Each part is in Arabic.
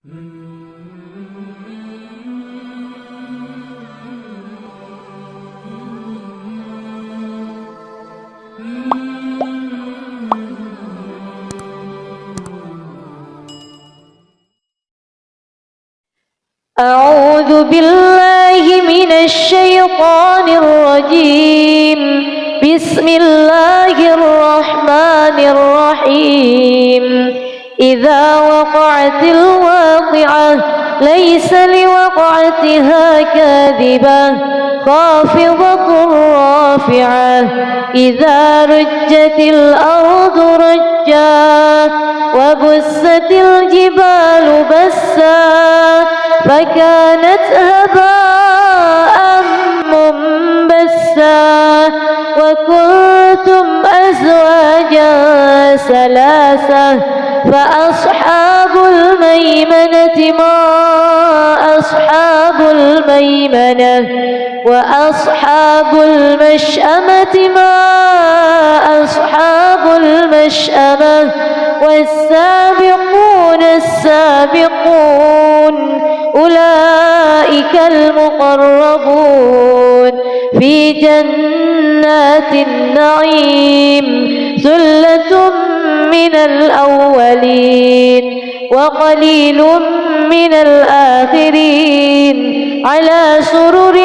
أعوذ بالله من الشيطان الرجيم. بسم الله الرحمن الرحيم. إذا وقعت الواقعة ليس لوقعتها كاذبة خافضة رافعة. إذا رجت الأرض رجا وبست الجبال بسا فكانت هباء منبثا وكنتم أزواجا ثلاثة فأصحاب الميمنة ما أصحاب الميمنة وأصحاب المشأمة ما أصحاب المشأمة والسابقون السابقون أولئك المقربون في جنات النعيم. ثلة من الأولين وقليل من الآخرين على سرر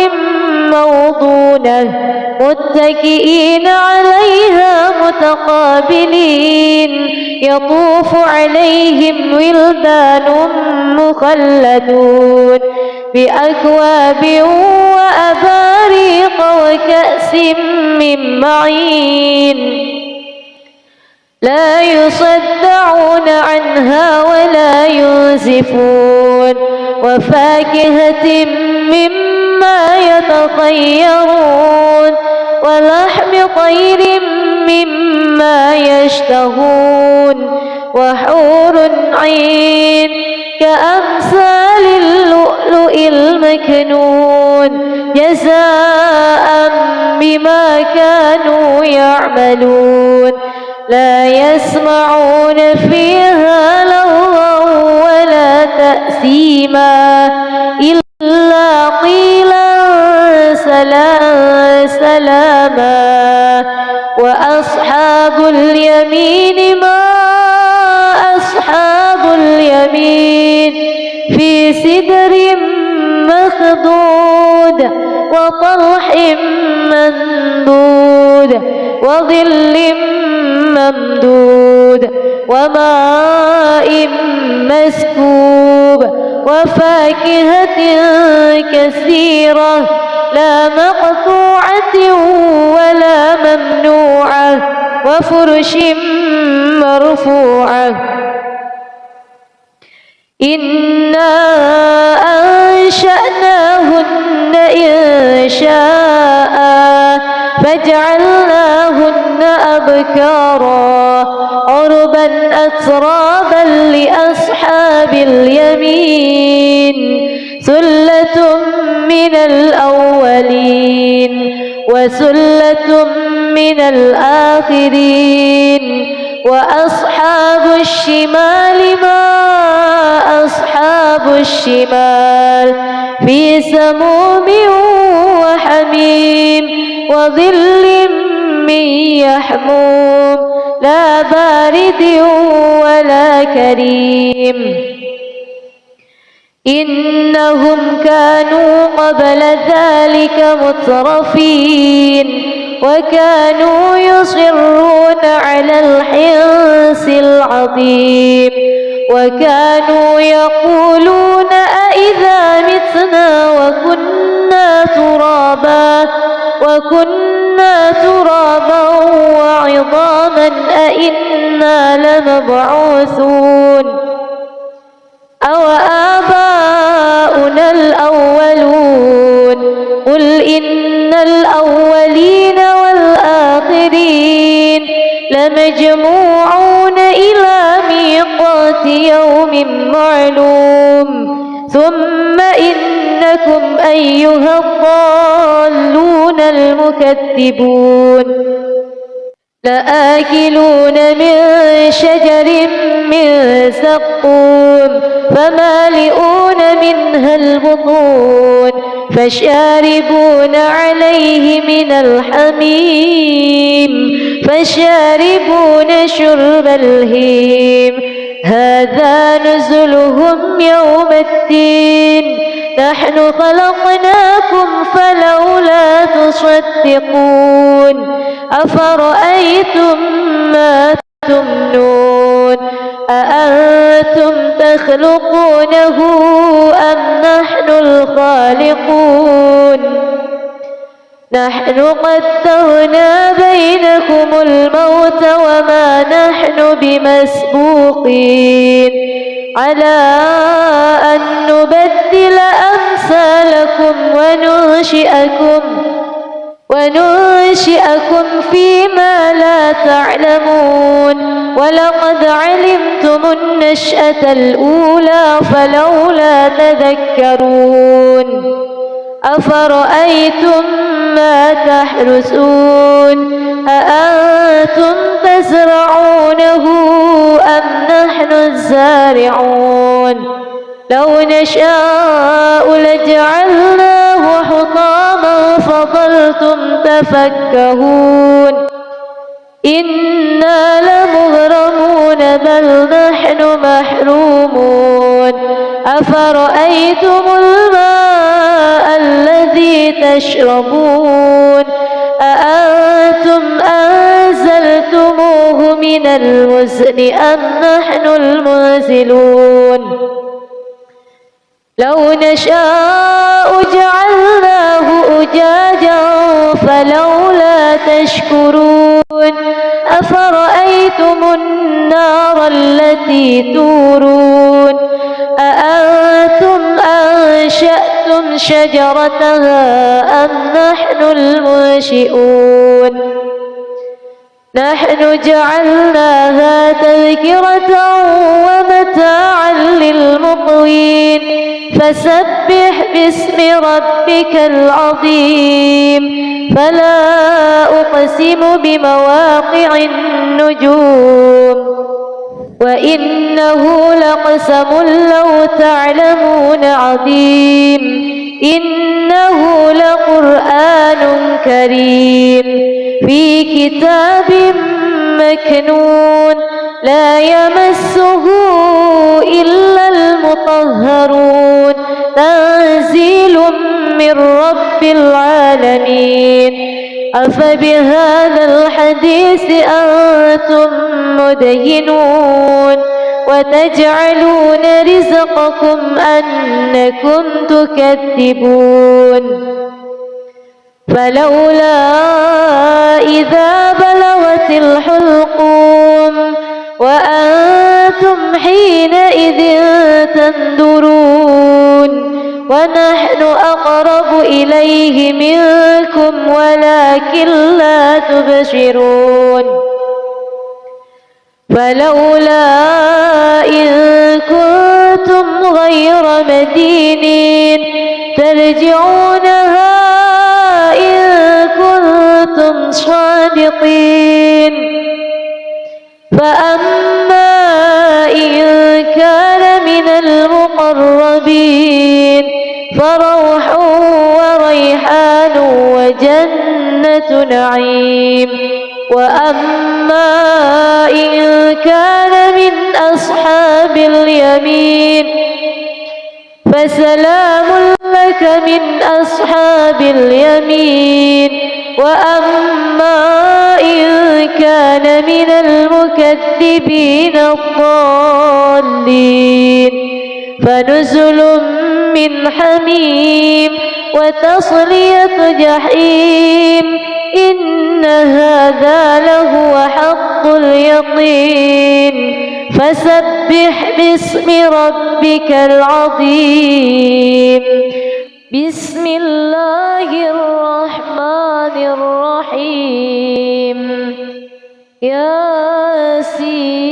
موضونة متكئين عليها متقابلين. يطوف عليهم ولدان مخلدون بأكواب وأباريق وكأس من معين لا يصدعون عنها ولا ينزفون وفاكهة مما يتخيرون ولحم طير مما يشتهون وحور عين كأمثال اللؤلؤ المكنون جزاء بما كانوا يعملون. لا يسمعون فيها لغوا ولا تأثيما إلا قيلا سلاما. وأصحاب اليمين ما أصحاب اليمين في سدر مخضود وطلح ممدود وظل ممدود وماء مسكوب وفاكهة كثيرة لا مقطوعة ولا ممنوعة وفرش مرفوعة. إنا أنشأناهن إنشاء فجعلناهن أبكارا عربا أترابا لأصحاب اليمين. ثلة من الأولين وثلة من الآخرين. وأصحاب الشمال ما أصحاب الشمال في سموم وحميم وظل من يحموم لا بارد ولا كريم. إنهم كانوا قبل ذلك مترفين وكانوا يصرون على الحنث العظيم وكانوا يقولون أإذا متنا وكنا ترابا وعظاما أإنا لمبعوثون أو آباؤنا الأولون. قل إن الأولين والآخرين لمجموعون إلى ميقات يوم معلوم. ثم إنكم أيها الضالون المكذبون لآكلون من شجر من زقوم فمالئون منها البطون فشاربون عليه من الحميم فشاربون شرب الهيم هذا نزلهم يوم الدين نحن خلقناكم فلولا تصدقون أفرأيتم ما تمنون أأنتم تخلقونه أم نحن الخالقون نحن قدرنا بينكم الموت وما نحن بمسبوقين على أن نبدل أمثالكم وننشئكم فيما لا تعلمون ولقد علمتم النشأة الأولى فلولا تذكرون أفرأيتم ما تحرثون أأنتم تزرعونه أم نحن الزارعون لو نشاء لجعلناه حطاما فظلتم تفكهون إنا لمغرمون بل نحن محرومون أفرأيتم الماء الذي تشربون أأنتم أنزلتموه من المزن أم نحن المنزلون لو نشاء جعلناه أجاجا فلولا تشكرون أفرأيتم النار التي تورون أأنتم أنشأتم شجرتها أم نحن المنشئون نحن جعلناها تذكرة ومتاعا للمقوين فسبح باسم ربك العظيم فلا أقسم بمواقع النجوم وإنه لقسم لو تعلمون عظيم إنه لقرآن كريم في كتاب مكنون لا يمسه إلا المطهرون تنزيل من رب العالمين أفبهذا الحديث أنتم مدهنون وتجعلون رزقكم أنكم تكذبون فلولا إذا بلغت الحلقوم وأنتم حينئذ تنظرون ونحن أقرب إليه منكم ولكن لا تبصرون فلولا إن كنتم غير مدينين ترجعونها إن كنتم صادقين فأما إن كان من المقربين فروح وريحان وجنة نعيم وأما إن كان من أصحاب اليمين فسلام لك من أصحاب اليمين وأما إن كان من المكذبين الضالين فنزل من حميم وتصلية جحيم إن هذا لهو حق اليقين فسبح باسم ربك العظيم بسم الله الرحمن الرحيم ياسين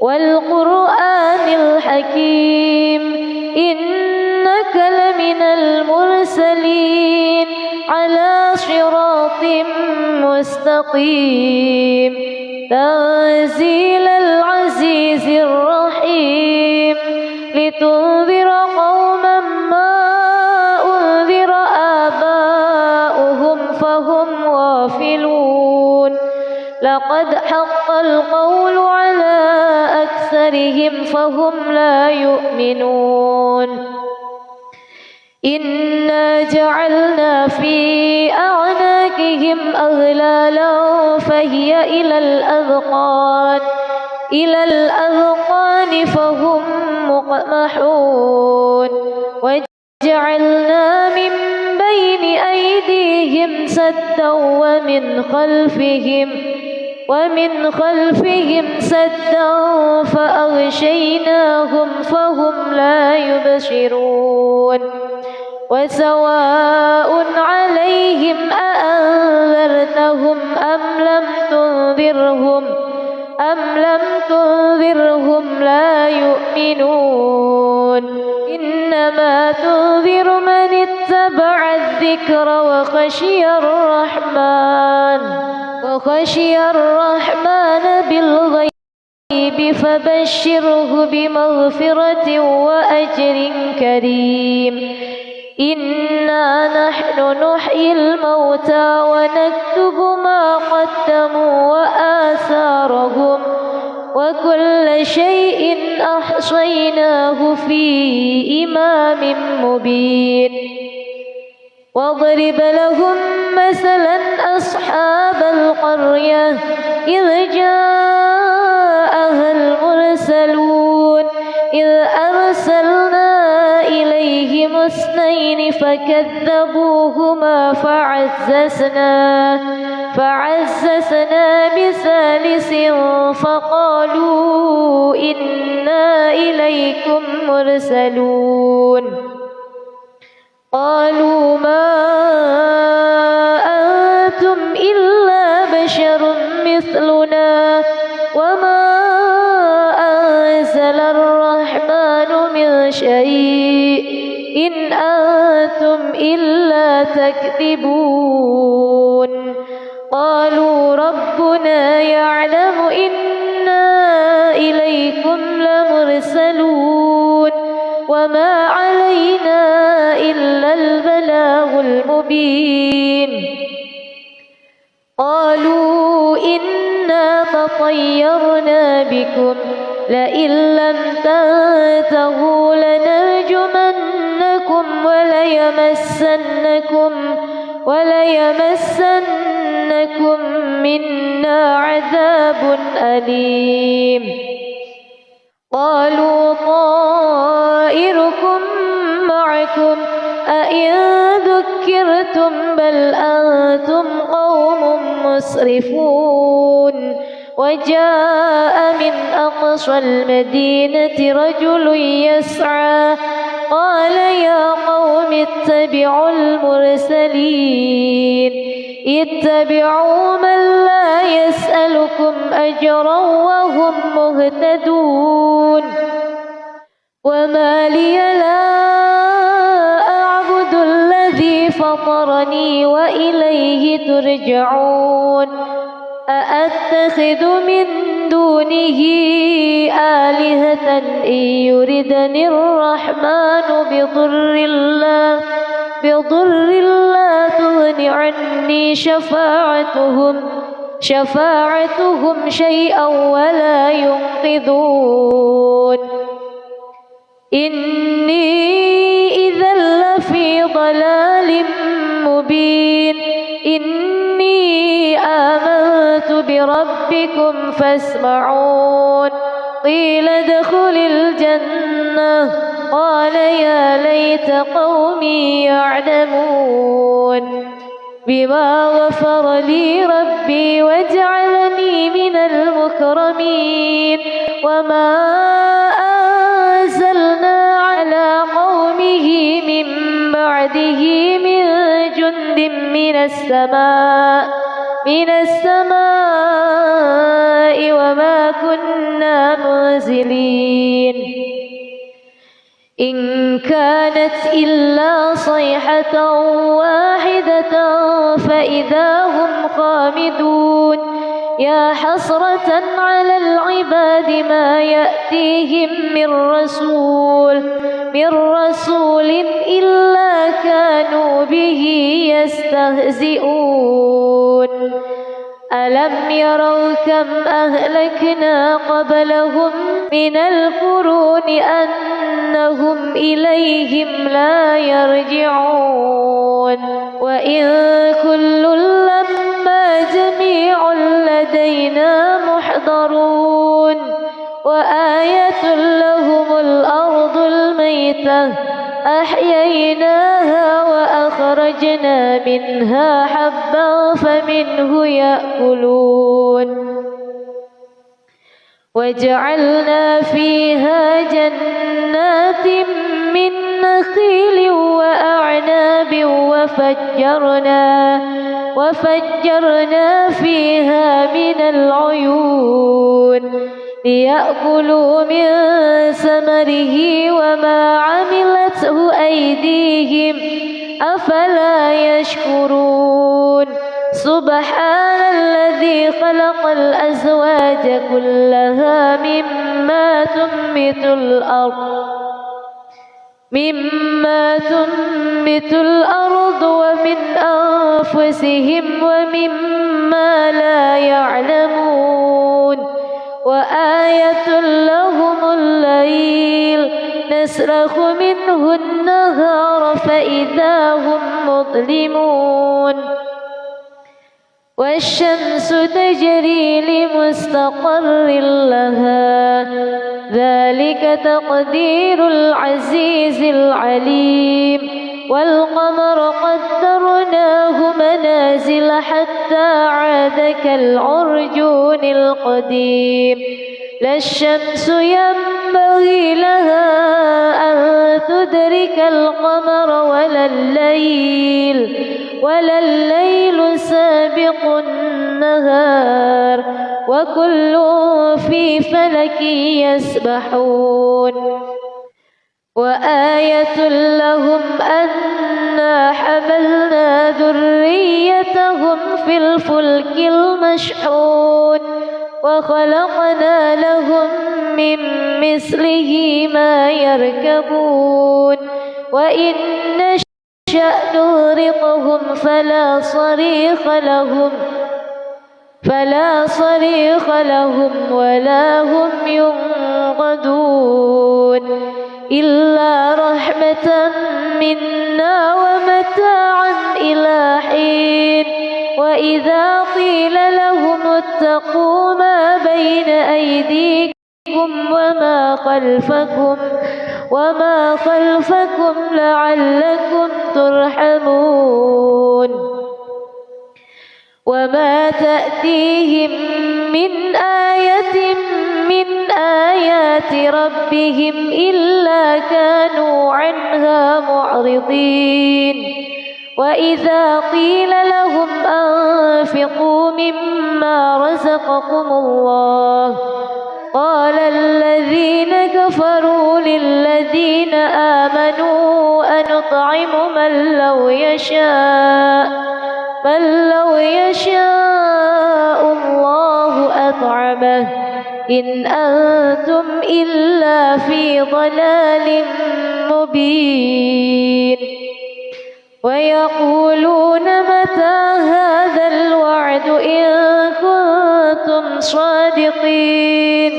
والقرآن الحكيم إنك لمن المرسلين على صراط مستقيم تنزيل العزيز الرحيم لتنذر قوما ما أنذر آباؤهم فهم غافلون لقد حق القول على أكثرهم فهم لا يؤمنون إنا جعلنا في أعناقهم أغلالا فهي إلى الأذقان فهم مقمحون وجعلنا من بين أيديهم سدا ومن خلفهم سدا فأغشيناهم فهم لا يبصرون وسواء عليهم أأنذرتهم أم لم تنذرهم لا يؤمنون إنما تنذر من اتبع الذكر وخشي الرحمن بالغيب فبشره بمغفرة وأجر كريم إنا نحن نحيي الموتى ونكتب ما قدموا وآثارهم وكل شيء أحصيناه في إمام مبين واضرب لهم مثلا أصحاب القرية إذ جاءها المرسلون إذ أرسلنا إليهم اثنين فكذبوهما فعززنا بثالث فقالوا إنا إليكم مرسلون قالوا ما أنتم إلا بشر مثلنا وما أنزل الرحمن من شيء إن أنتم إلا تكذبون قالوا ربنا يعلم إنا إليكم لمرسلون وما علينا إلا البلاغ المبين قالوا إنا تطيرنا بكم لئن لم تنتهوا لنرجمنكم وليمسنكم منا عذاب أليم قالوا طائركم معكم أئن ذكرتم بل أنتم قوم مسرفون وجاء من أقصى المدينة رجل يسعى قال يا قوم اتبعوا المرسلين اتبعوا من لا يسألكم أجرا وهم مهتدون وما لي لا أعبد الذي فطرني وإليه ترجعون أأتخذ من دونه آلهة إن يردني الرحمن بضر لا تغن عني شفاعتهم شيئا ولا ينقذون إني إذا لفي ضلال مبين إني آمنت بربكم فاسمعون قيل ادخل الجنة قال يا ليت قومي يعلمون بما غفر لي ربي وجعلني من المكرمين وما أنزلنا على قومه من بعده من جند من السماء وما كنا منزلين إن كانت إلا صيحة واحدة فإذا هم خامدون يا حسرة على العباد ما يأتيهم من رسول إلا كانوا به يستهزئون ألم يروا كم أهلكنا قبلهم من القرون أنهم إليهم لا يرجعون وإن كل لما جميع لدينا محضرون وآية لهم الأرض الميتة أحييناها وأخرجنا منها حبا فمنه يأكلون وجعلنا فيها جنات من نخيل وأعناب وفجرنا فيها من العيون ليأكلوا من ثمره وما عملته أيديهم أفلا يشكرون سبحان الذي خلق الأزواج كلها مما تنبت الأرض ومن أنفسهم ومما لا يعلمون وآية لهم الليل نسلخ منه النهار فإذا هم مظلمون والشمس تجري لمستقر لها ذلك تقدير العزيز العليم والقمر قدرناه منازل حتى عاد كالعرجون القديم لا الشمس ينبغي لها أن تدرك القمر ولا الليل سابق النهار وكل في فلك يسبحون وآية لهم أنا حملنا ذريتهم في الفلك المشحون وخلقنا لهم من مثله ما يركبون وإن نشأ نغرقهم فلا صريخ لهم ولا هم ينقذون إلا رحمة منا ومتاعا إلى حين وإذا قيل لهم اتقوا ما بين أيديكم وما خلفكم لعلكم ترحمون وما تأتيهم من آية من آيات ربهم إلا كانوا عنها معرضين وإذا قيل لهم أنفقوا مما رزقكم الله قال الذين كفروا للذين آمنوا أنطعم من لو يشاء الله أطعمه إن أنتم إلا في ضلال مبين ويقولون متى هذا الوعد إن كنتم صادقين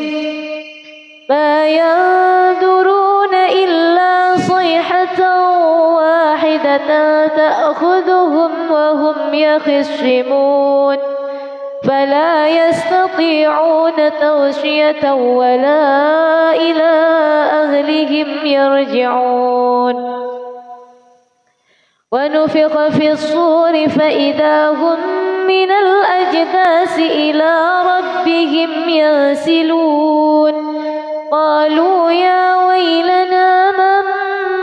ما ينظرون إلا صيحة واحدة تأخذهم وهم يخصمون فلا يستطيعون توصية ولا إلى أهلهم يرجعون ونفخ في الصور فإذا هم من الأجداث إلى ربهم ينسلون قالوا يا ويلنا من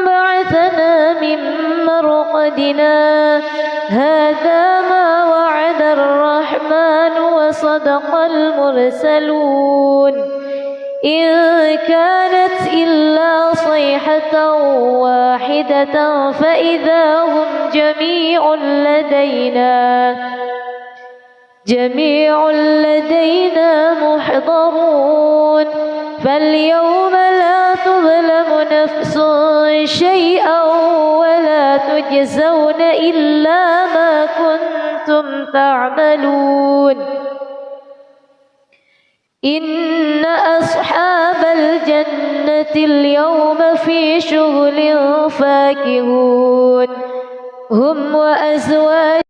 بعثنا من مرقدنا هذا ما وعد الرحمن وصدق المرسلون إن كانت إلا صيحة واحدة فإذا هم جميع لدينا محضرون فاليوم لا تظلم نفس شيئا ولا تجزون إلا ما كنتم تعملون إن أصحاب الجنة اليوم في شغل فاكهون هم وأزواجهم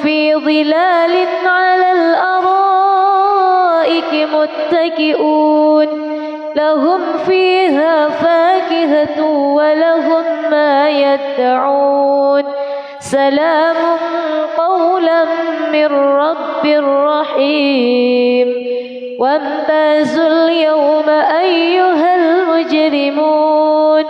في ظلال على الأرائك متكئون لهم فيها فاكهة ولهم ما يدعون سلام قولا من رب رحيم وامتازوا اليوم أيها المجرمون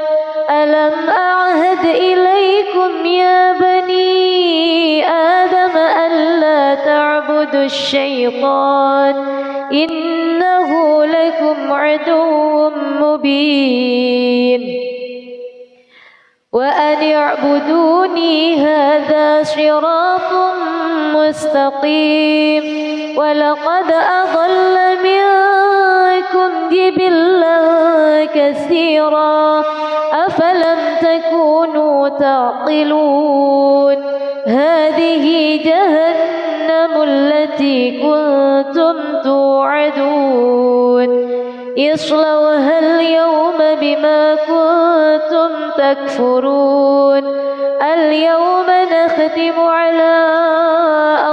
ألم أعهد إليكم يا بني آدم ألا تعبدوا الشيطان إنه لكم عدو مبين وأن اعبدوني هذا صراط مستقيم ولقد أضل منكم جبلا كثيرا أفلم تكونوا تعقلون هذه جهنم التي كنتم توعدون اصلوها اليوم بما كنتم تكفرون اليوم نختم على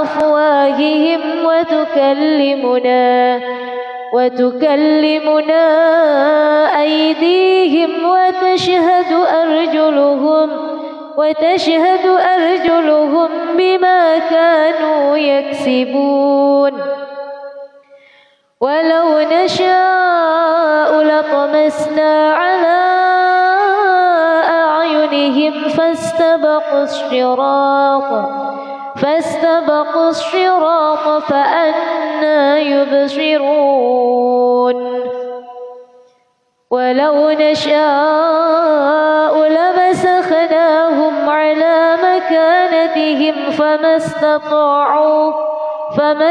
أفواههم وتكلمنا أيديهم وتشهد أرجلهم بما كانوا يكسبون ولو نشاء لطمسنا على أعينهم فاستبقوا الصراط فأنى يبصرون ولو نشاء لمسخناهم على مكانتهم فما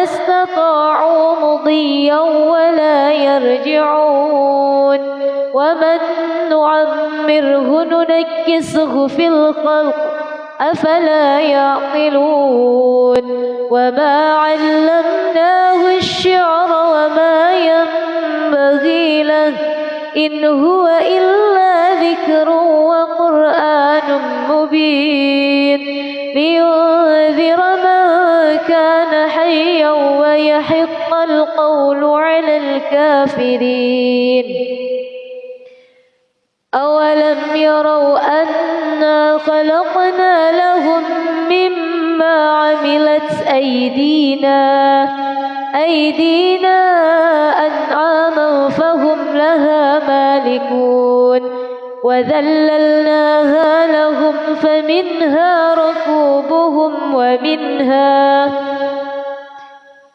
استطاعوا مضيا ولا يرجعون ومن نعمره ننكسه في الخلق أفلا يعقلون وما علمناه الشعر وما ينبغي له إن هو إلا ذكر وقرآن مبين لينذر من كان حيا ويحق القول على الكافرين أولم يروا أنا خلقنا لهم مما عملت أيدينا أنعاما فهم لها مالكون وذللناها لهم فمنها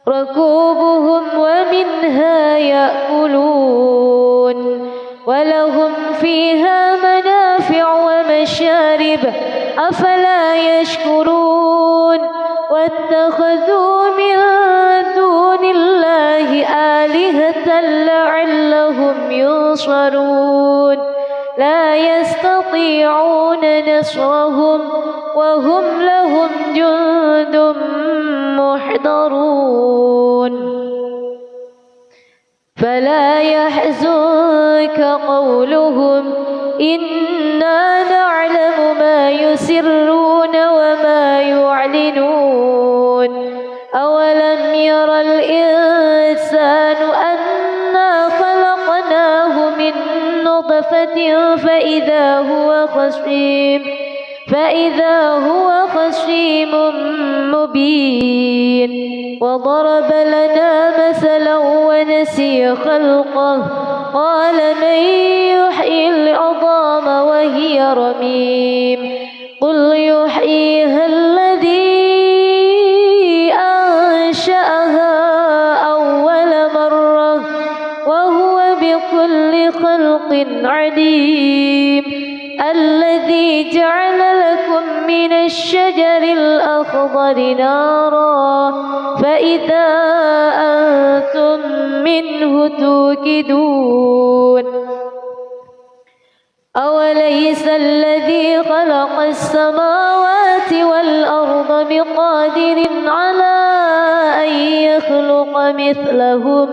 ركوبهم ومنها يأكلون ولهم فيها منافع ومشارب أفلا يشكرون واتخذوا من دون الله آلهة لعلهم ينصرون لا يستطيعون نصرهم وهم لهم جند محضرون فلا يحزنك قولهم إنا نعلم ما يسرون وما يعلنون أولم ير الإنسان أنا خلقناه من نطفة فإذا هو خصيم مبين وضرب لنا مثلا ونسي خلقه قال من يحيي العظام وهي رميم قل يحييها الذي أنشأها أول مرة وهو عليم الذي جعل لكم من الشجر الأخضر نارا فإذا أنتم منه توقدون أوليس الذي خلق السماوات والأرض بقادر على أن يخلق مثلهم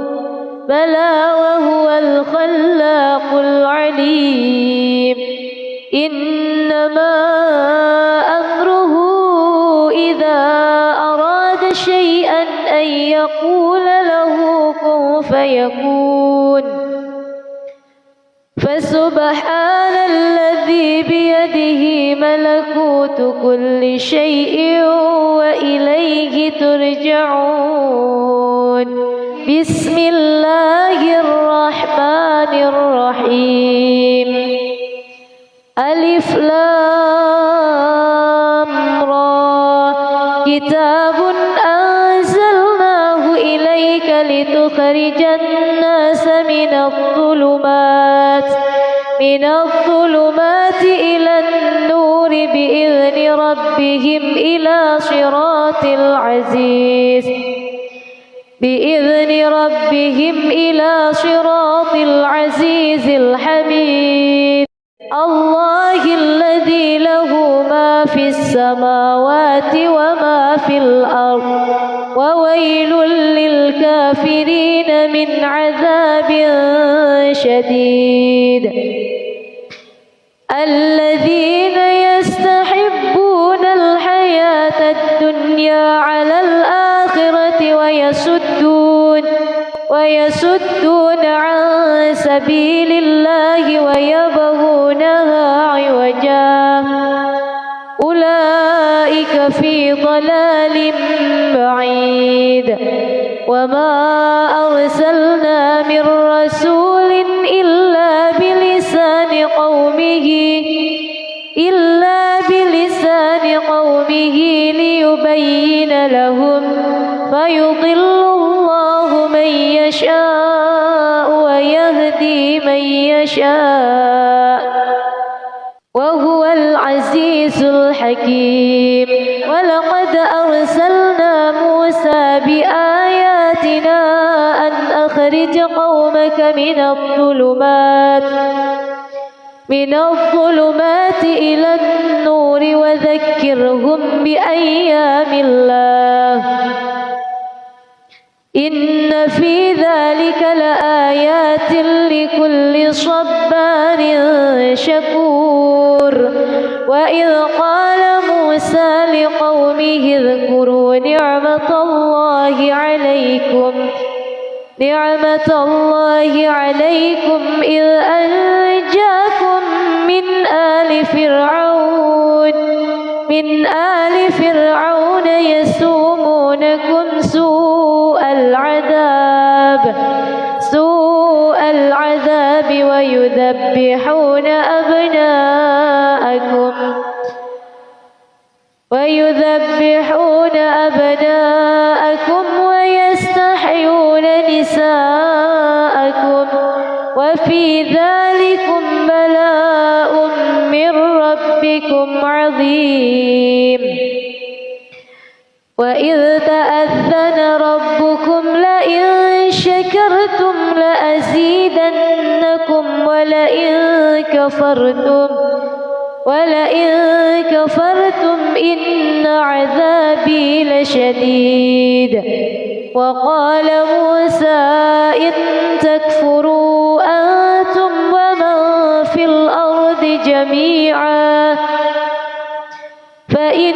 بلى وهو الخلاق العليم إنما أمره إذا أراد شيئا أن يقول له كن فيكون فسبحان الذي بيده ملكوت كل شيء وإليه ترجعون بسم الله الرحمن الرحيم ألف لام را كتاب أنزلناه إليك لتخرج الناس من الظلمات إلى النور بإذن ربهم إلى صراط العزيز الحميد الله الذي له ما في السماوات وما في الأرض وويل للكافرين من عذاب شديد الذين يستحبون الحياة الدنيا على الآخرة ويصدون عن سبيل الله ويبغونها عوجا أولئك في ضلال بعيد وما أرسلنا من رسول إلا بلسان قومه ليبين لهم فيضل الله من يشاء ويهدي من يشاء وهو العزيز الحكيم ولقد أرسلنا موسى بآياتنا أن أخرج قومك من الظلمات إلى النور وذكرهم بأيام الله إن في ذلك لآيات لكل صبار شكور وإذ قال موسى لقومه اذكروا نعمة الله عليكم إذ أنجاكم من آل فرعون يسومونكم سوء العذاب ويذبحون أبناءكم ويستحيون نساءكم وفي ذلكم بلاء من ربكم عظيم وإذ تأذن ربكم لئن شكرتم لأزيدنكم ولئن كفرتم إن عذابي لشديد وقال موسى إن تكفروا أنتم ومن في الأرض جميعا فإن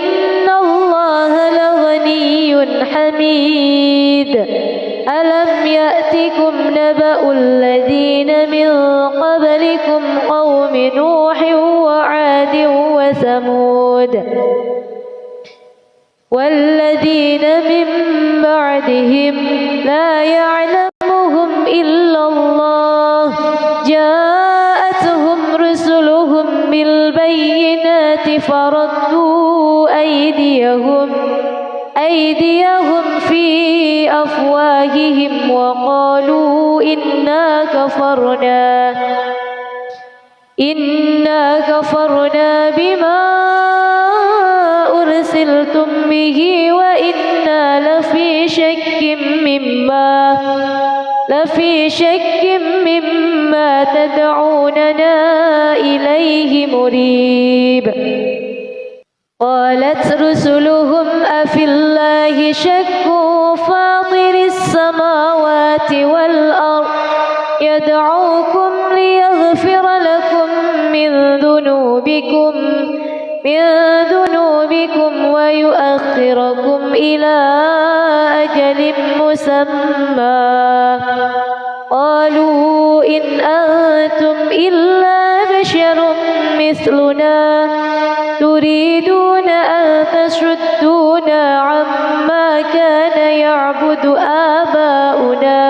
الله لغني حميد ألم يأتكم نبأ الذين من قبلكم قوم نوح وعاد وثمود والذين من بعدهم لا يعلمهم إلا الله جاءتهم رسلهم بالبينات فردوا أيديهم في أفواههم وقالوا إنا إنا كفرنا بما أرسلتم به وإنا لفي شك مما تدعوننا إليه مريب. قالت رسلهم أفي الله شك فاطر السماوات والأرض يدعوكم ليغفر لكم من ذنوبكم ويؤخركم إلى أجل مسمى. قالوا إن أنتم إلا بشر مثلنا تريدون أن تصدونا عما كان يعبد آباؤنا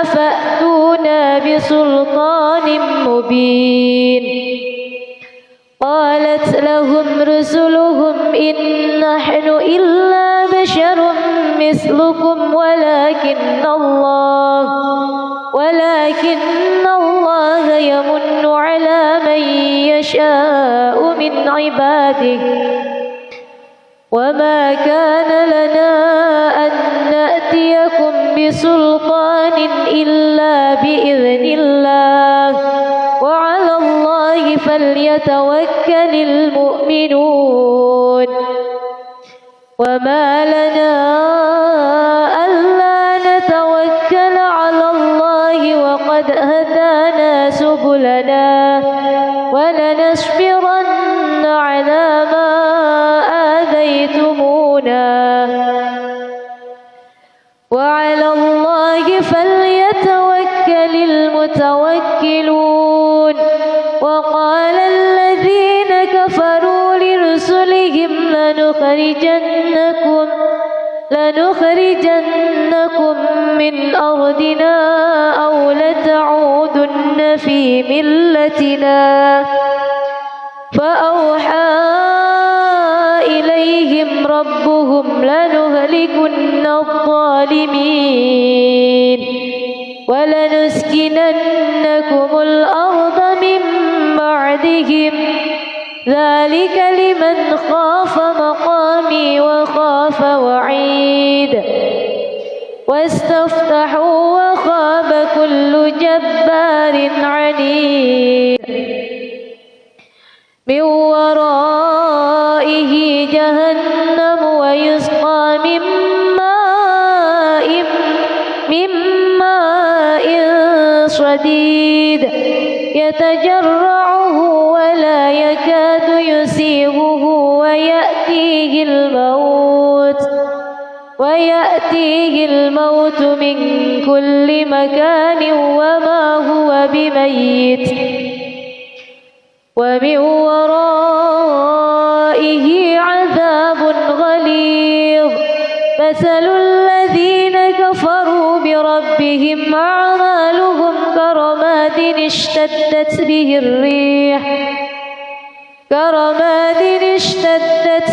فأتونا بسلطان مبين. قالت لهم رسلهم إن نحن إلا بشر مثلكم ولكن الله يمن على من يشاء من عباده وما كان لنا أن نأتيكم بسلطان إلا بإذن الله وعلى الله فليتوكل المؤمنون. وما لنا ألا نتوكل على الله وقد هدانا سبلنا ولنصبرن على ما آذيتمونا وعلى الله فليتوكل المتوكلون. وقال الذين كفروا لرسلهم لنخرجنكم من أرضنا أو لتعودن في ملتنا. فأوحى إليهم ربهم لنهلكن الظالمين ولنسكننكم الأرض من بعدهم ذلك لمن خاف مقامي وخاف وعيد. واستفتحوا وخاب كل جبار عنيد. من ورائه جهنم ويسقى من ماء صديد يتجرعه ولا يكاد يسيغه ويأتيه الموت من كل مكان وما هو بميت ومن ورائه عذاب غليظ. مثل الذين كفروا بربهم أعمالهم كرماد اشتدت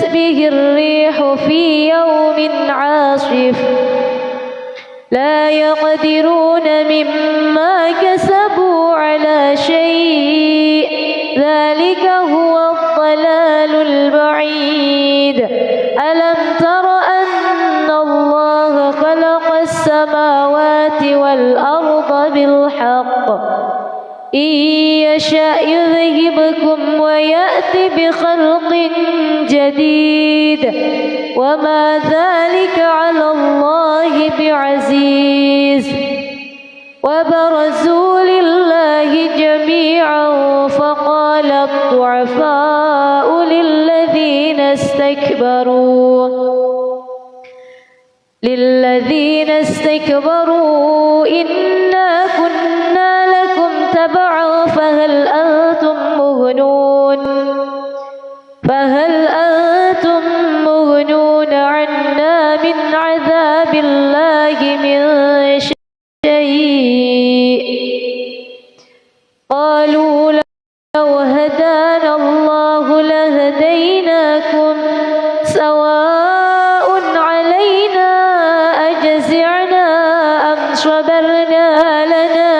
به الريح في يوم عاصف لا يقدرون مما كسبوا على شيء ذلك هو الضلال البعيد. ألم تر أن الله خلق السماوات والأرض بالحق إن يشأ يذهبكم ويأتي بخلق جديد وما ذلك على الله بعزيز. وبرزوا لله جميعا فقال الضعفاء للذين استكبروا إنا كنا لكم تبعا فهل أنتم مغنون عنا من عذاب الله من شيء. قالوا لو هدانا الله لهديناكم سواء علينا أجزعنا أم صبرنا لنا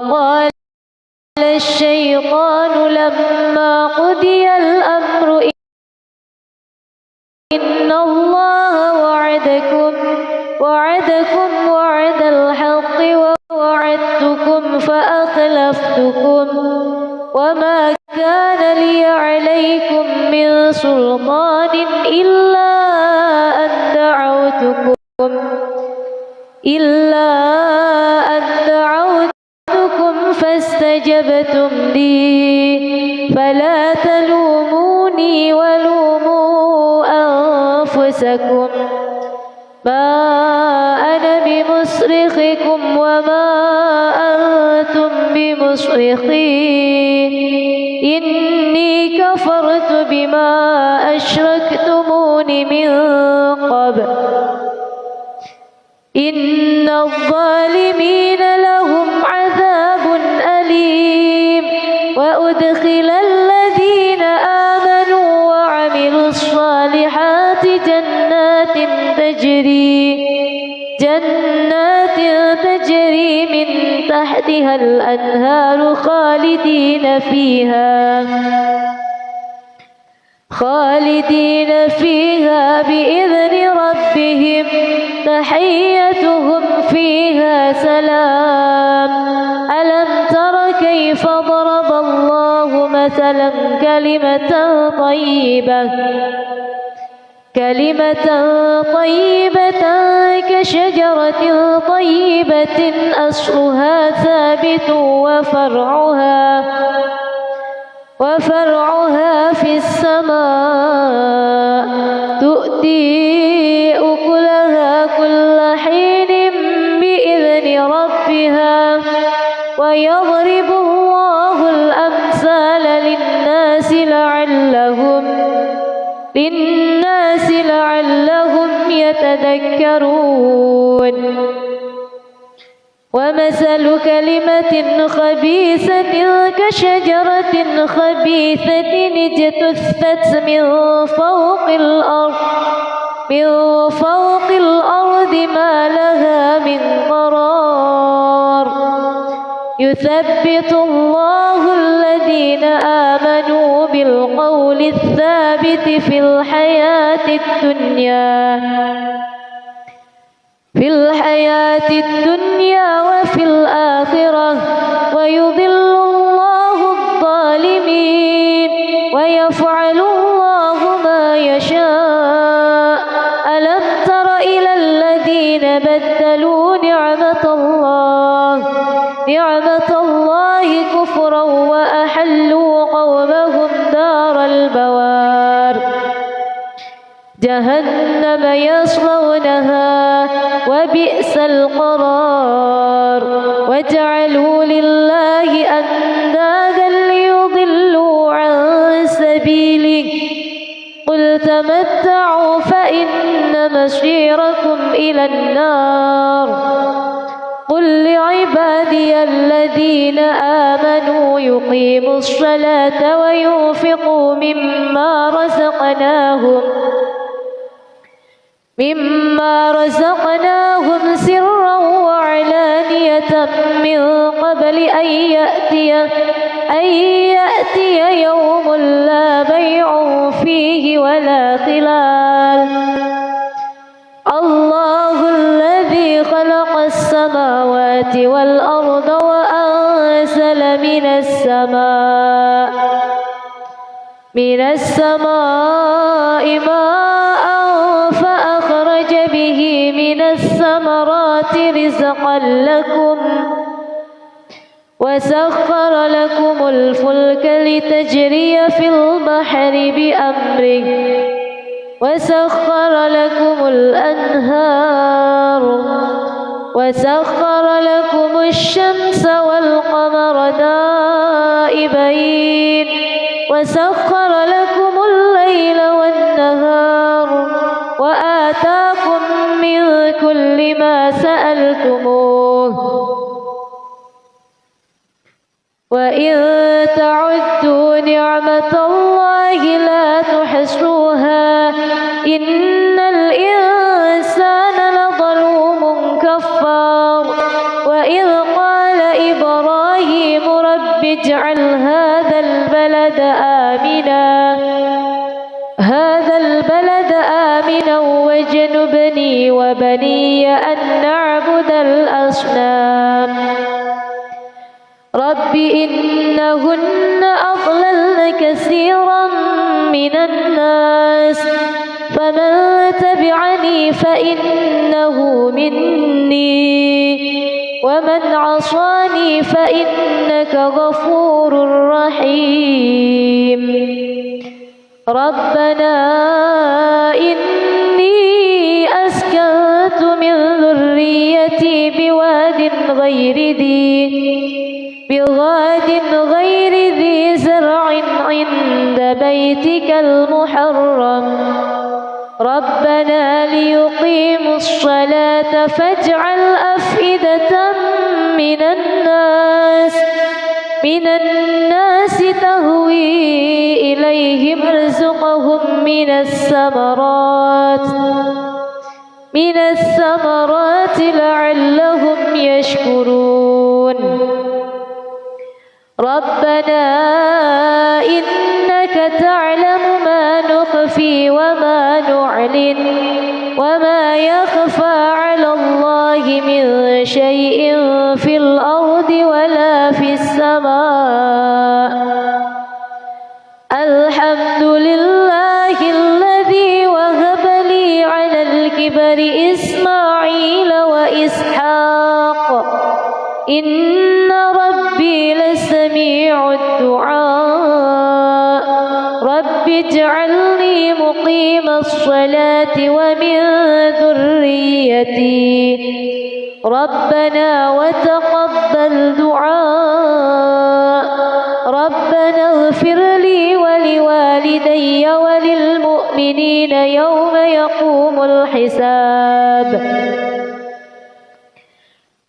وقال الشيطان لما قضي الأمر إن الله وعدكم وعد الحق ووعدتكم فأخلفتكم وما كان لي عليكم من سلطان إلا أن دعوتكم فاستجبتم لي فلا تلوموني ولوموا أنفسكم ما أنا بمصرخكم وما أنتم بمصرخي إني كفرت بما أشركتمون من قبل إن الظالمين لهم عذاب أليم وأدخل الذين آمنوا وعملوا الصالحات جنات تجري من تحتها الأنهار خالدين فيها بإذن ربهم تحيتهم فيها سلام ألم تر كيف ضرب الله مثلا كلمة طيبة كشجرة طيبة أصلها ثابت وفرعها في السماء تؤتي أكلها كل حين بإذن ربها ويضرب الله الأمثال للناس لعلهم يتذكرون ومثل كلمة خبيثة كشجرة خبيثة اجتثت من فوق الأرض ما لها من قرار يثبت الله الذين آمنوا بالقول الثابت في الحياة الدنيا وفي الآخرة ويضل الله الظالمين ويفعل الله ما يشاء ألم تر إلى الذين بدلوا نعمة الله كفرا وأحلوا قومهم دار البوار جهنم يصلونها وبئس القرار وجعلوا لله أندادا ليضلوا عن سبيله قل تمتعوا فإن مصيركم إلى النار قل لعبادي الذين آمنوا يقيموا الصلاة وينفقوا مما رزقناهم سرا وعلانية من قبل أن يأتي يوم لا بيع فيه ولا خلال الله الذي خلق السماوات والأرض وأنزل من السماء ماء فأخرج به من الثمرات رزقا لكم وسخر لكم الفلك لتجري في البحر بأمره وسخر لكم الأنهار وسخر لكم الشمس والقمر دائبين وسخر لكم الليل والنهار وآتاكم من كل ما سألتموه وإن تعدوا نعمة الله لا تحصوها إن الإنسان لظلوم كفار وإذ قال إبراهيم اجعل هذا البلد آمنا واجنبني وبني أن نعبد الأصنام رب إنهن أضللن كثيرا من الناس فمن تبعني فإنه مني ومن عصاني فإنك غفور رحيم ربنا إني أسكنت من ذريتي بواد غير ذي زرع عند بيتك المحرم ربنا ليقيموا الصلاة فاجعل أفئدة من الناس تهوي إليهم ارزقهم من الثمرات لعلهم يشكرون ربنا إنك تعلم ما نخفي وما نعلن وما يخفى على الله من شيء في الأرض ولا في السماء الحمد لله الذي وهب لي على الكبر إسماعيل وإسحاق إن ربي لسميع الدعاء رب اجعلني مقيم الصلاة ومن ذريتي ربنا وتقبل دعاء ربنا اغفر لي ولوالدي وللمؤمنين يوم يقوم الحساب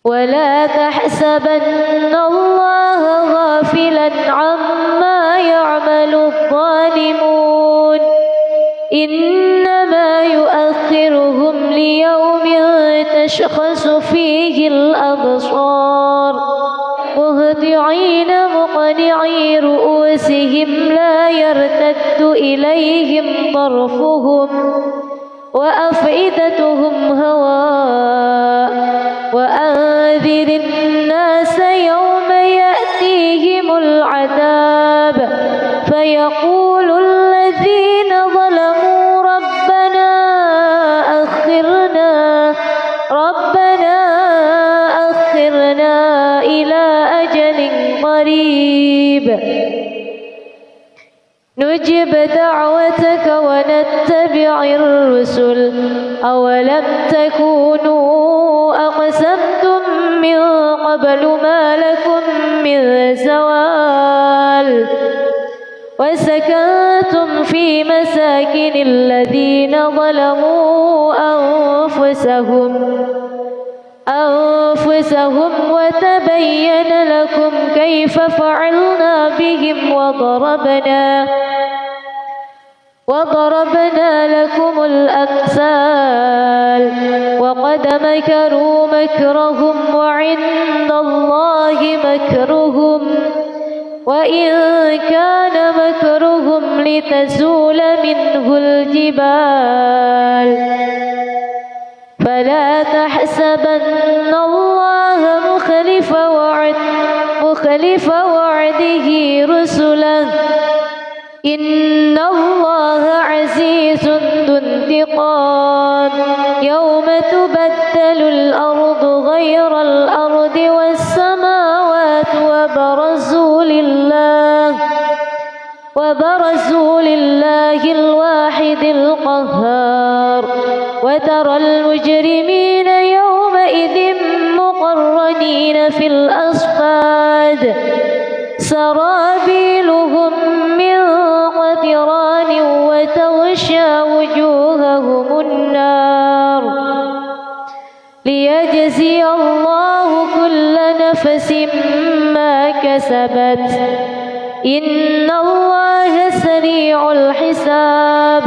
ولا تحسبن الله غافلا عما يعمل الظالمون إنما يؤخرهم ليوم تشخص فيه الأبصار مهطعين مقنعي رؤوسهم لا يرتد إليهم طرفهم وأفئدتهم هواء وأنذر الناس يوم يأتيهم العذاب فيقول الذين ظلموا ربنا أخرنا إلى أجل قريب نجب دعوتك ونتبع الرسل أولم تكونوا أقسمتم من قبل ما لكم من زوال وسكنتم في مساكن الذين ظلموا أنفسهم وتبين لكم كيف فعلنا بهم وضربنا لكم الأمثال وقد مكروا مكرهم وعند الله مكرهم وإن كان مكرهم لتزول منه الجبال فلا تحسبن الله مخلف وعده رسله إن الله عزيز ذو انتقام يوم تبدل الأرض غير الأرض والسماوات وبرزوا لله الواحد القهار وترى المجرمين يومئذ مقرنين في الأصفاد سرابيلهم من قطران وتغشى وجوههم النار ليجزي الله كل نفس ما كسبت إن الله سريع الحساب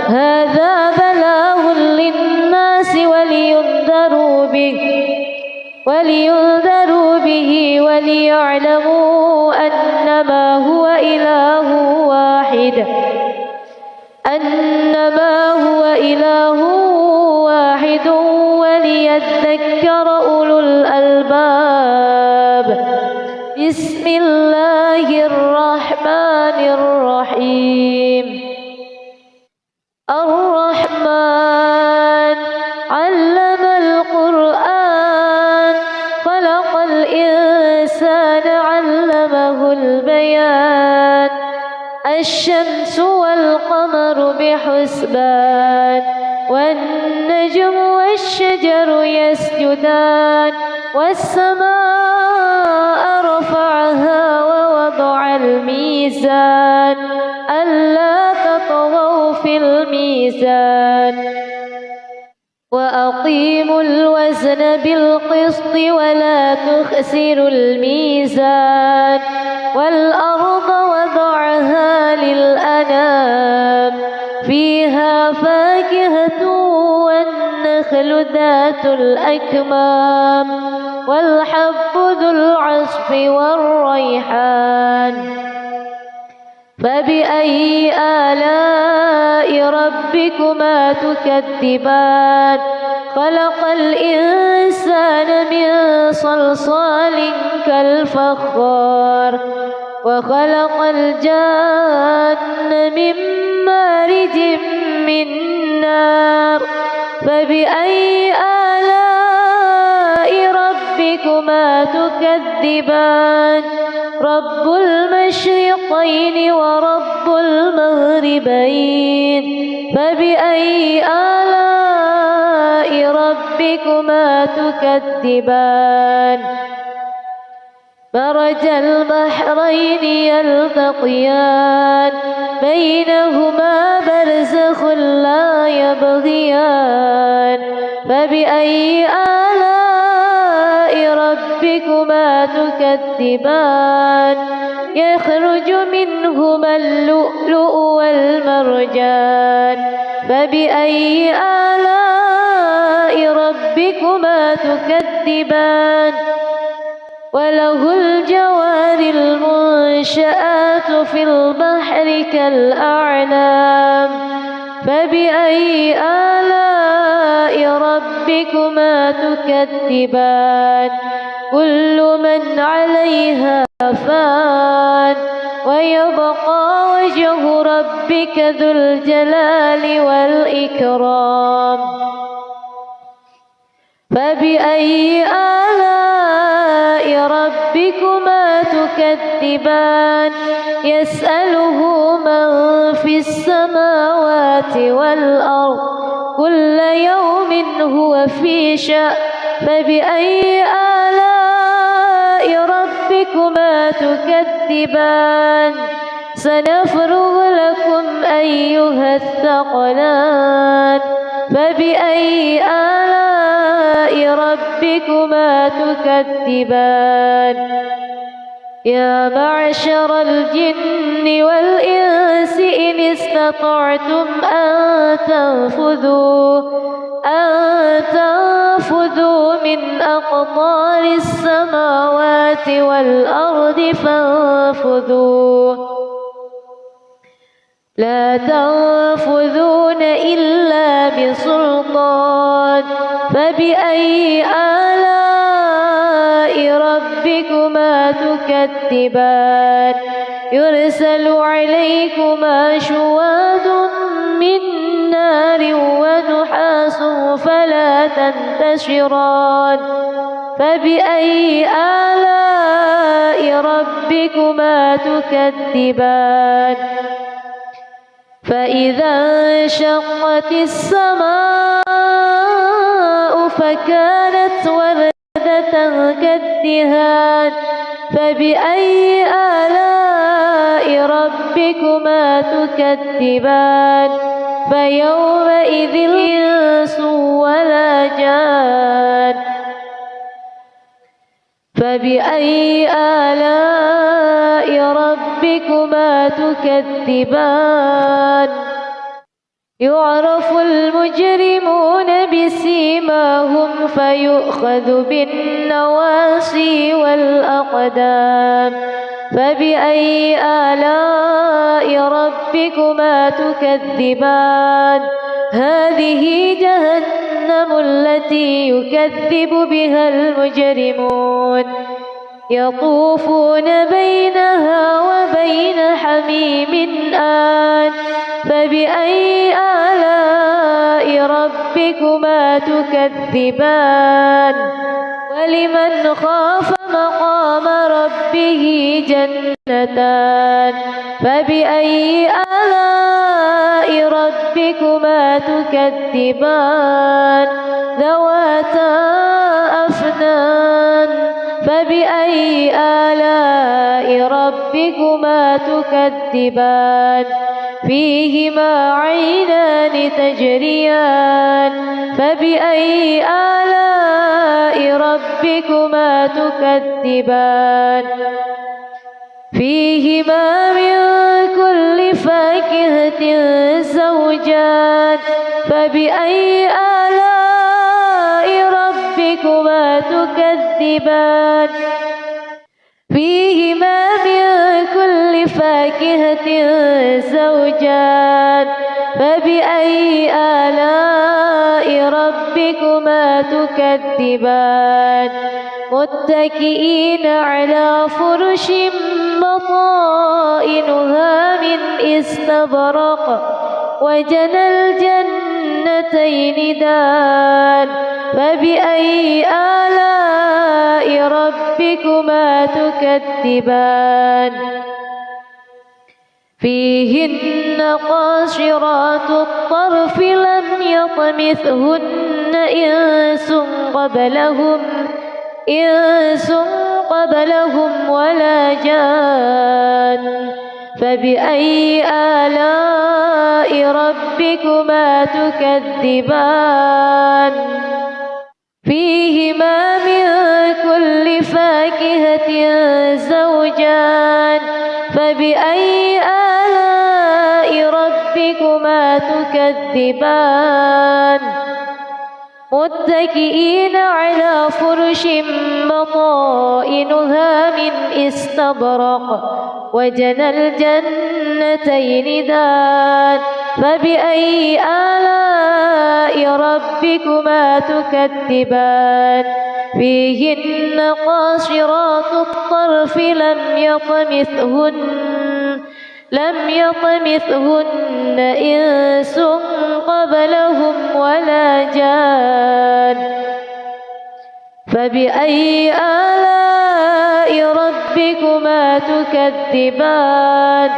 هذا بلاغ للناس ولينذروا به ولينذروا به وليعلموا أنما هو إله واحد وليذكر أولو الألباب. بسم الله الرحمن الرحيم. الرحمن علم القرآن خلق الإنسان علمه البيان. الشمس والقمر بحسبان والنجم والشجر يسجدان والسماء رفعها ووضع الميزان ألا تطغوا في الميزان وأقيموا الوزن بالقسط ولا تخسروا الميزان والأرض وضعها للأنام فيها فاكهة والنخل ذات الأكمام والحب ذو العصف والريحان. فبأي آلاء ربكما تكذبان؟ خلق الإنسان من صلصال كالفخار وخلق الجان من مارج من نار. فبأي آلاء ربكما تكذبان؟ رب المشرقين ورب المغربين. فبأي آلاء ربكما تكذبان؟ مرج البحرين يلتقيان بينهما برزخ لا يبغيان. فبأي آلاء ربكما تكذبان؟ يخرج منهما اللؤلؤ والمرجان. فبأي آلاء ربكما تكذبان؟ وله الجوار المنشآت في البحر كالأعلام. فبأي آلاء ربكما تكذبان؟ كل من عليها فان ويبقى وجه ربك ذو الجلال والإكرام. فبأي آلاء ربكما تكذبان؟ يسأله من في السماوات والأرض كل يوم هو في شأن. فبأي آلاء ربكما تكذبان؟ سنفرغ لكم أيها الثقلان. فبأي آلاء ربكما تكذبان؟ يا معشر الجن والإنس إن استطعتم أن تنفذوا من أقطار السماوات والأرض فانفذوا لا تنفذون إلا بسلطان. فبأي آلاء ربكما تكذبان؟ يرسل عليكما شواظ من نار ونحاس فلا تنتشران. فبأي آلاء ربكما تكذبان؟ فإذا انشقت السماء فكانت وردة كالدهان. فبأي آلاء ربكما تكذبان؟ فيومئذ الإنس ولا جان. فبأي آلاء ربكما تكذبان؟ يعرف المجرمون بسيماهم فيؤخذ بالنواصي والأقدام فبأي آلاء ربكما تكذبان هذه جهنم التي يكذب بها المجرمون يطوفون بينها وبين حميم آن فبأي آلاء ربكما تكذبان ولمن خاف مقام ربه جنتان فبأي آلاء ربكما تكذبان ذواتا أفنان فبأي آلاء ربكما تكذبان فيهما عينان تجريان فبأي آلاء ربكما تكذبان فيهما من كل فاكهة زوجان فبأي آلاء ربكما تكذبان فيهما من كل فاكهة زوجان فبأي آلاء ربكما تكذبان متكئين على فرش بطائنها من استبرق وجنى الجنتين دان فبأي آلاء ربكما تكذبان فيهن قاصرات الطرف لم يطمثهن إنس قبلهم ولا جان فبأي آلاء ربكما تكذبان فيهما من كل فاكهة زوجان فبأي آلاء ربكما تكذبان متكئين على فرش بطائنها من استبرق وجنى الجنتين دان فبأي آلاء ربكما تكذبان فيهن قاصرات الطرف لم يطمثهن إنس قبلهم ولا جان فبأي آلاء ربكما تكذبان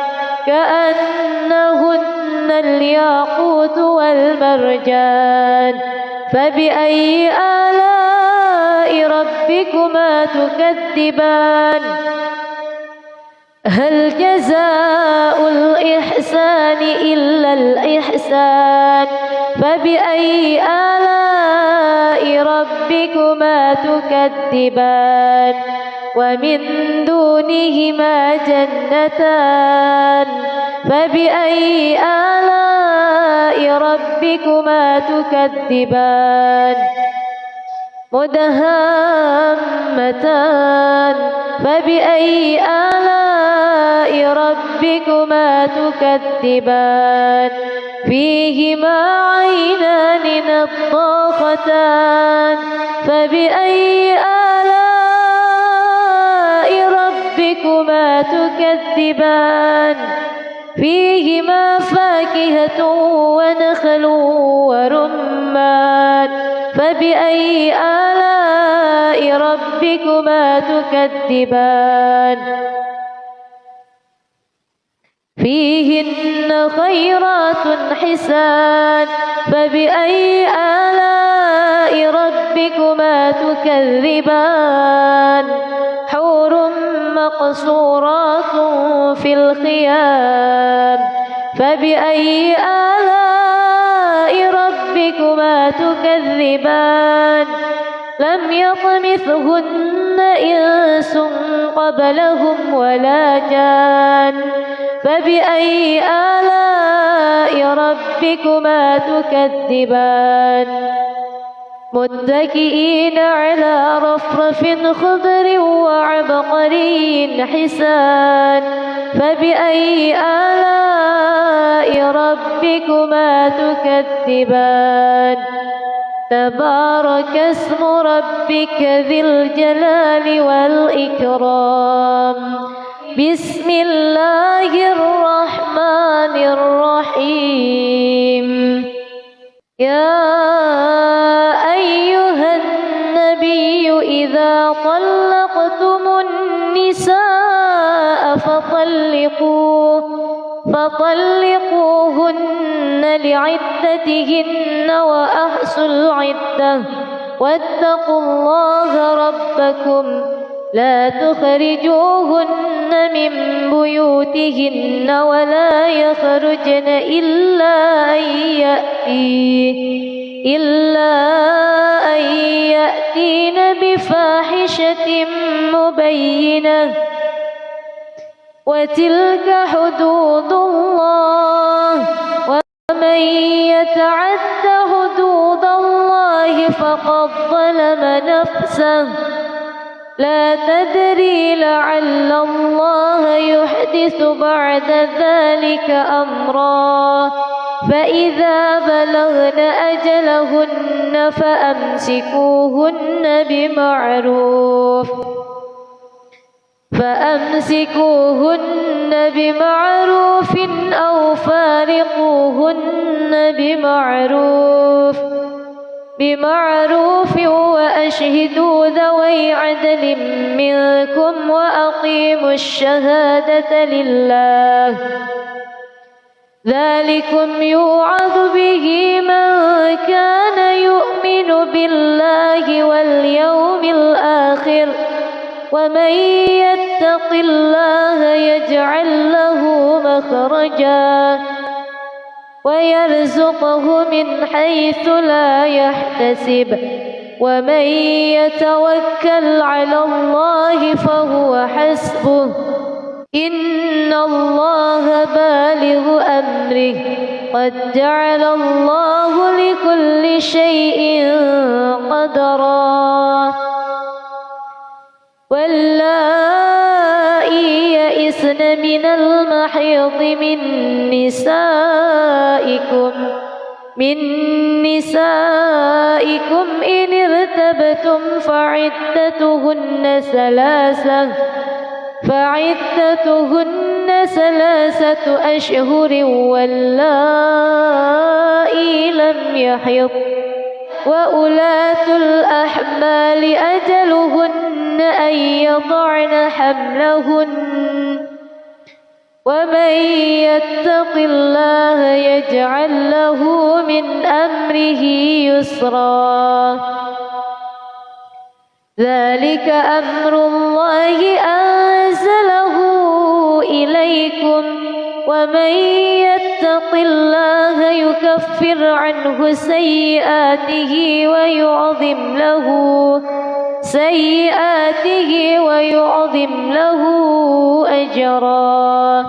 كأنهن الياقوت والمرجان فبأي آلاء ربكما تكذبان هل جزاء الإحسان إلا الإحسان فبأي آلاء ربكما تكذبان ومن دونهما جنتان فبأي آلاء ربكما تكذبان مدهامتان فبأي آلاء ربكما تكذبان فيهما عينان نضاختان فبأي آلاء ربكما تكذبان فيهما فاكهة ونخل ورمان فبأي آلاء ربكما تكذبان فيهن خيرات حسان فبأي آلاء ربكما تكذبان حور مقصورات في الخيام فبأي آلاء ربكما تكذبان لم يطمثهن إنس قبلهم ولا جان فبأي آلاء ربكما تكذبان متكئين على رفرف خضر وعبقري حسان فبأي آلاء ربكما تكذبان تبارك اسم ربك ذي الجلال والإكرام بسم الله الرحمن الرحيم يا أيها النبي إذا طلقتم النساء فطلقوهن لعدتهن وأحصوا العدة واتقوا الله ربكم لا تخرجوهن من بيوتهن ولا يخرجن إلا أن يأتين بفاحشة مبينة وتلك حدود الله ومن يتعد حدود الله فقد ظلم نفسه لا تدري لعل الله يحدث بعد ذلك أمرا فإذا بلغن أجلهن فأمسكوهن بمعروف أو فارقوهن بمعروف وأشهدوا ذوي عدل منكم وأقيموا الشهادة لله ذلكم يوعظ به من كان يؤمن بالله واليوم الآخر ومن يتق الله يجعل له مخرجا ويرزقه من حيث لا يحتسب ومن يتوكل على الله فهو حسبه إن الله بالغ أمره قد جعل الله لكل شيء قدرا واللائي يئسن من المحيض من نسائكم إن ارتبتم فعدتهن ثلاثة أشهر واللائي لم يحض وأولاة الأحمال أجلهن أن يضعن حملهن ومن يتق الله يجعل له من أمره يسرا ذلك أمر الله أنزله إليكم ومن يتق الله يكفر عنه سيئاته ويعظم له أجرا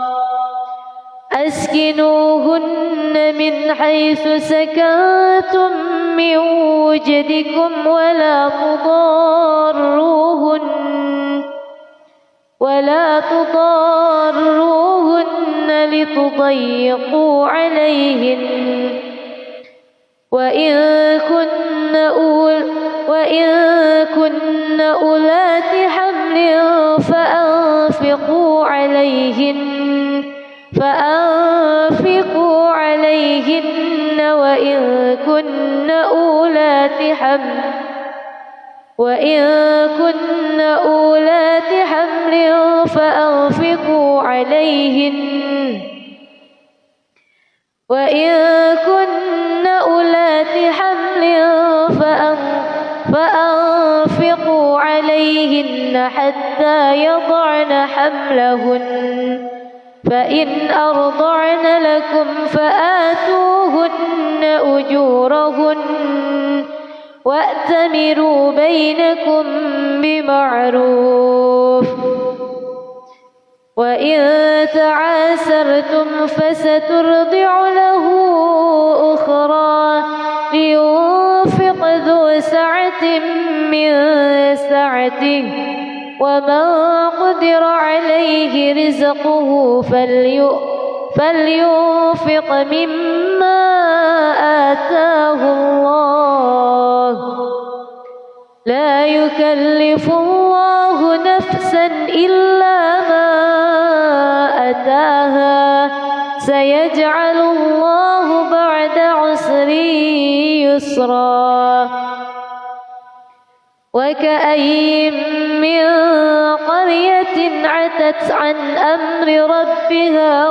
أسكنوهن من حيث سكنتم من وجدكم ولا تضاروهن لتضيقوا عليهن وإن كن أولات حمل فأنفقوا عليهن وإن كن أولات حمل فأنفقوا عليهن حتى يضعن حملهن فإن أرضعن لكم فآتوهن أجورهن وأتمروا بينكم بمعروف وإن تعاسرتم فسترضع له أخرى لينفق ذو سعة من سعته ومن قدر عليه رزقه فلينفق مما آتاه الله لا يكلف الله نفسا إلا ما أتاها سيجعل الله بعد عسر يسرا وكأي من قرية عتت عن أمر ربها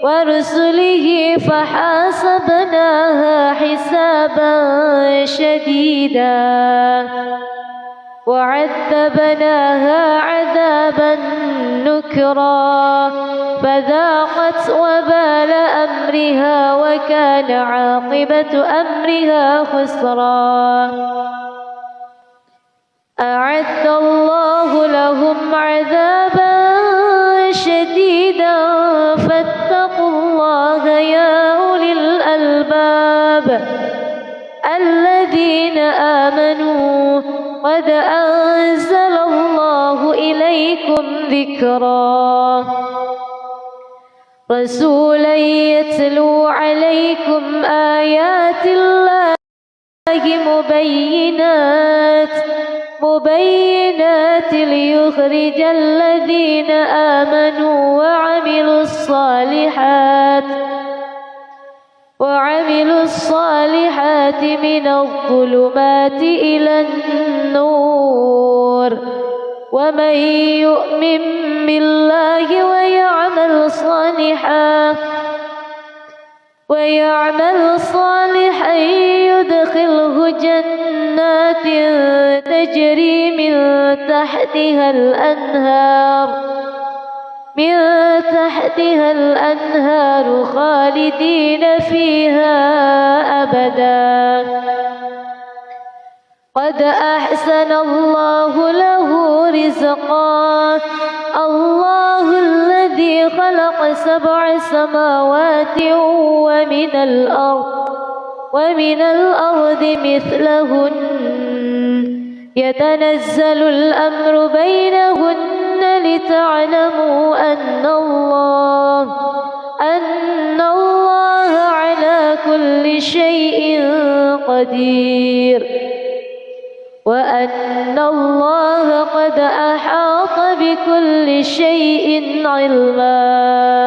ورسله فحاسبناها حسابا شديدا وعذبناها عذابا نكرا فذاقت وبال أمرها وكان عاقبة أمرها خسرا أعد الله لهم عذابا شديدا فاتقوا الله يا أولي الألباب الذين آمنوا قد أنزل الله إليكم ذكرا رسولا يتلو عليكم آيات الله مبينات ليخرج الذين آمنوا وعملوا الصالحات من الظلمات إلى النور ومن يؤمن بالله ويعمل صالحا يدخله جنات تجري من تحتها الأنهار خالدين فيها أبدا قد أحسن الله له رزقا الله الذي خلق 7 سماوات ومن الأرض مثلهن يتنزل الأمر بينهن لتعلموا أن الله على كل شيء قدير وأن الله قد أحاط بكل شيء علما